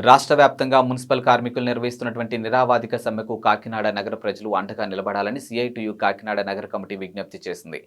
రాష్ట్ర వ్యాప్తంగా మున్సిపల్ కార్మికులు నిర్వహిస్తున్నటువంటి నిరావాదిక సమ్మెకు కాకినాడ నగర ప్రజలు అండగా నిలబడాలని సిఐటియు కాకినాడ నగర కమిటీ విజ్ఞప్తి చేసింది.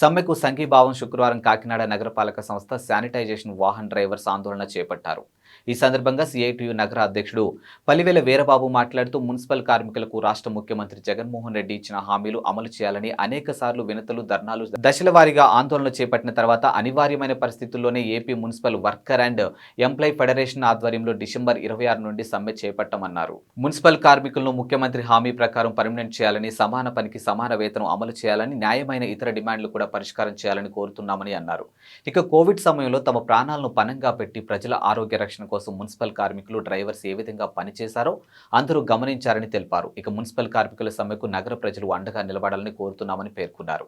సమ్మెకు సంఘీభావం శుక్రవారం కాకినాడ నగరపాలక సంస్థ శానిటైజేషన్ వాహన్ డ్రైవర్స్ ఆందోళన చేపట్టారు. ఈ సందర్భంగా సిఐటియు నగర అధ్యక్షుడు పల్లివేల వీరబాబు మాట్లాడుతూ మున్సిపల్ కార్మికులకు రాష్ట్ర ముఖ్యమంత్రి జగన్మోహన్ రెడ్డి ఇచ్చిన హామీలు అమలు చేయాలని అనేకసార్లు వినతులు, ధర్నాలు, దశల వారీగా ఆందోళనలు చేపట్టిన తర్వాత అనివార్యమైన పరిస్థితుల్లోనే AP municipal worker and employee federation ఆధ్వర్యంలో డిసెంబర్ 26 నుండి సమ్మె చేపట్టామన్నారు. మున్సిపల్ కార్మికులను ముఖ్యమంత్రి హామీ ప్రకారం పర్మనెంట్ చేయాలని, సమాన పనికి సమాన వేతనం అమలు చేయాలని, న్యాయమైన ఇతర డిమాండ్లు కూడా పరిష్కారం చేయాలని కోరుతున్నామని అన్నారు. ఇక కోవిడ్ సమయంలో తమ ప్రాణాలను పణంగా పెట్టి ప్రజల ఆరోగ్య రక్షణ కోసం మున్సిపల్ కార్మికులు, డ్రైవర్స్ ఏ విధంగా పనిచేశారో అందరూ గమనించారని తెలిపారు. ఇక మున్సిపల్ కార్మికుల సమ్మెకు నగర ప్రజలు అండగా నిలబడాలని కోరుతున్నామని పేర్కొన్నారు.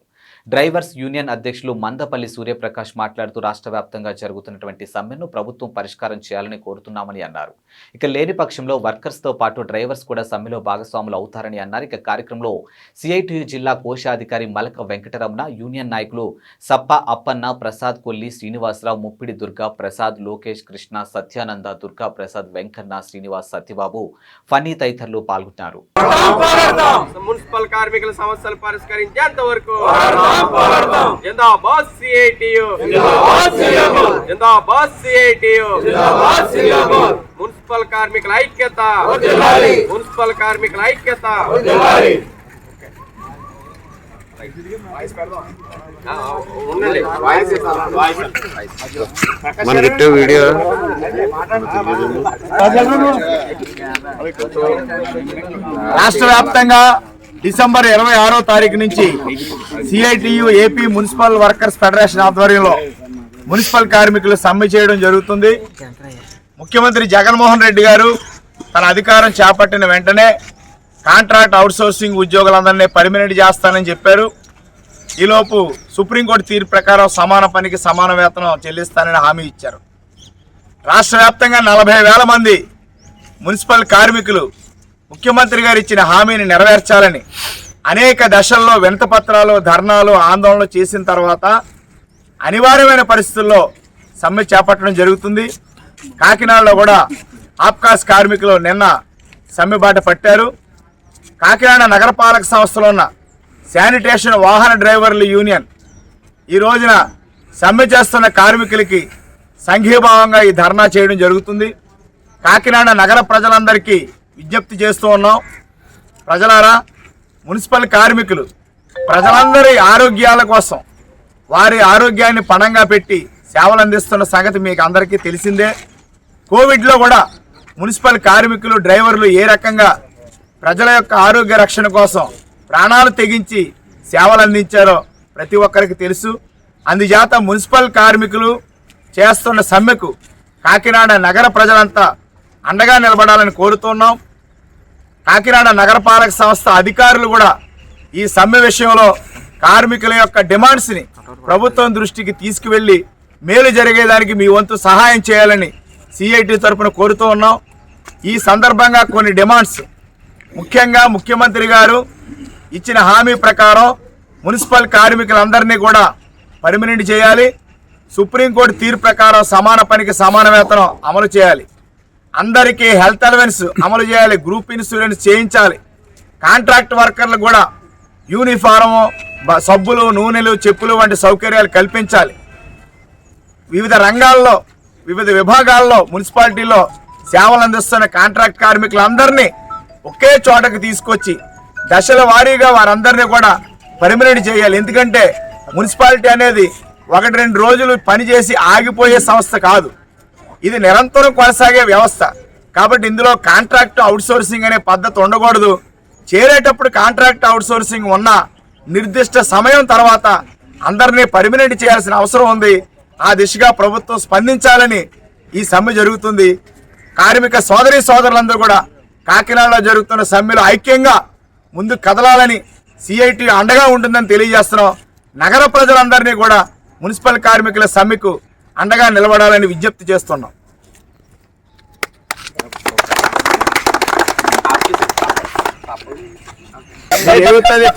డ్రైవర్స్ యూనియన్ అధ్యక్షులు మందపల్లి సూర్యప్రకాష్ మాట్లాడుతూ రాష్ట్ర వ్యాప్తంగా జరుగుతున్నటువంటి సమ్మెను ప్రభుత్వం పరిష్కారం చేయాలని కోరుతున్నామని అన్నారు. ఇక లేని పక్షంలో వర్కర్స్ తో పాటు డ్రైవర్స్ కూడా సమ్మెలో భాగస్వాములు అవుతారని అన్నారు. ఇక కార్యక్రమంలో సిఐటియు జిల్లా కోశాధికారి మలక వెంకటరమణ, యూనియన్ నాయకులు సప్ప అప్పన్న, ప్రసాద్ కొల్లి, శ్రీనివాసరావు, ముప్పిడి దుర్గా ప్రసాద్, లోకేష్, కృష్ణ, సత్యానంద, దుర్గా ప్రసాద్, వెంకన్న, శ్రీనివాస్, సత్యబాబు, ఫనీ తదితరులు పాల్గొన్నారు. మున్సిపల్ కార్మికుల సమస్యలు పరిష్కరించేంత వరకు జిందాబాద్ సిఐటియు, జిందాబాద్ సిఐటియు. మున్సిపల్ కార్మికుల ఐక్యత, మున్సిపల్ కార్మికుల ఐక్యత. వీడియో రాష్ట్ర వ్యాప్తంగా డిసెంబర్ 26వ తారీఖు నుంచి CITU AP municipal workers federation ఆధ్వర్యంలో మున్సిపల్ కార్మికులు సమ్మె చేయడం జరుగుతుంది. ముఖ్యమంత్రి జగన్మోహన్ రెడ్డి గారు తన అధికారం చేపట్టిన వెంటనే కాంట్రాక్ట్ అవుట్సోర్సింగ్ ఉద్యోగులందరినీ పర్మినెంట్ చేస్తానని చెప్పారు. ఈలోపు సుప్రీంకోర్టు తీర్పు ప్రకారం సమాన పనికి సమాన వేతనం చెల్లిస్తానని హామీ ఇచ్చారు. రాష్ట్ర వ్యాప్తంగా 40,000 మంది మున్సిపల్ కార్మికులు ముఖ్యమంత్రి గారు ఇచ్చిన హామీని నెరవేర్చాలని అనేక దశల్లో వినతిపత్రాలు, ధర్నాలు, ఆందోళనలు చేసిన తర్వాత అనివార్యమైన పరిస్థితుల్లో సమ్మె చేపట్టడం జరుగుతుంది. కాకినాడలో కూడా ఆప్కాస్ కార్మికులు నిన్న సమ్మె బాట పట్టారు. కాకినాడ నగరపాలక సంస్థలో ఉన్న శానిటేషన్ వాహన డ్రైవర్ల యూనియన్ ఈ రోజున సమ్మె చేస్తున్న కార్మికులకి సంఘీభావంగా ఈ ధర్నా చేయడం జరుగుతుంది. కాకినాడ నగర ప్రజలందరికీ విజ్ఞప్తి చేస్తూ ఉన్నాం. ప్రజలారా, మున్సిపల్ కార్మికులు ప్రజలందరి ఆరోగ్యాల కోసం వారి ఆరోగ్యాన్ని పణంగా పెట్టి సేవలు అందిస్తున్న సంగతి మీకు అందరికీ తెలిసిందే. కోవిడ్లో కూడా మున్సిపల్ కార్మికులు, డ్రైవర్లు ఏ రకంగా ప్రజల యొక్క ఆరోగ్య రక్షణ కోసం ప్రాణాలు తెగించి సేవలు అందించారో ప్రతి ఒక్కరికి తెలుసు. అందుచేత మున్సిపల్ కార్మికులు చేస్తున్న సమ్మెకు కాకినాడ నగర ప్రజలంతా అండగా నిలబడాలని కోరుతున్నాం. కాకినాడ నగరపాలక సంస్థ అధికారులు కూడా ఈ సమ్మె విషయంలో కార్మికుల యొక్క డిమాండ్స్ని ప్రభుత్వం దృష్టికి తీసుకువెళ్ళి మేలు జరిగేదానికి మీ వంతు సహాయం చేయాలని సిఐటి తరఫున కోరుతూ ఉన్నాం. ఈ సందర్భంగా కొన్ని డిమాండ్స్, ముఖ్యంగా ముఖ్యమంత్రి గారు ఇచ్చిన హామీ ప్రకారం మున్సిపల్ కార్మికులందరినీ కూడా పర్మనెంట్ చేయాలి. సుప్రీంకోర్టు తీర్పు ప్రకారం సమాన పనికి సమాన వేతనం అమలు చేయాలి. అందరికీ హెల్త్ అలవెన్స్ అమలు చేయాలి. గ్రూప్ ఇన్సూరెన్స్ చేయించాలి. కాంట్రాక్ట్ వర్కర్లు కూడా యూనిఫారము, సబ్బులు, నూనెలు, చెప్పులు వంటి సౌకర్యాలు కల్పించాలి. వివిధ రంగాల్లో, వివిధ విభాగాల్లో మున్సిపాలిటీలో సేవలు అందిస్తున్న కాంట్రాక్ట్ కార్మికులందరినీ ఒకే చోటకు తీసుకొచ్చి దశల వారీగా వారందరినీ కూడా పర్మనెంట్ చేయాలి. ఎందుకంటే మున్సిపాలిటీ అనేది 1-2 రోజులు పనిచేసి ఆగిపోయే సంస్థ కాదు, ఇది నిరంతరం కొనసాగే వ్యవస్థ. కాబట్టి ఇందులో కాంట్రాక్ట్ అవుట్సోర్సింగ్ అనే పద్ధతి ఉండకూడదు. చేరేటప్పుడు కాంట్రాక్ట్ అవుట్సోర్సింగ్ ఉన్న నిర్దిష్ట సమయం తర్వాత అందరినీ పర్మనెంట్ చేయాల్సిన అవసరం ఉంది. ఆ దిశగా ప్రభుత్వం స్పందించాలని ఈ సమ్మె జరుగుతుంది. కార్మిక సోదరులందరూ కూడా కాకినాడలో జరుగుతున్న సమ్మెలో ఐక్యంగా ముందు కదలాలని సిఐటి అండగా ఉంటుందని తెలియజేస్తున్నాం. నగర ప్రజలందరినీ కూడా మున్సిపల్ కార్మికుల సమ్మెకు అండగా నిలబడాలని విజ్ఞప్తి చేస్తున్నాం.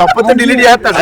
తప్పుతో డిలీట్ చేస్తాడు.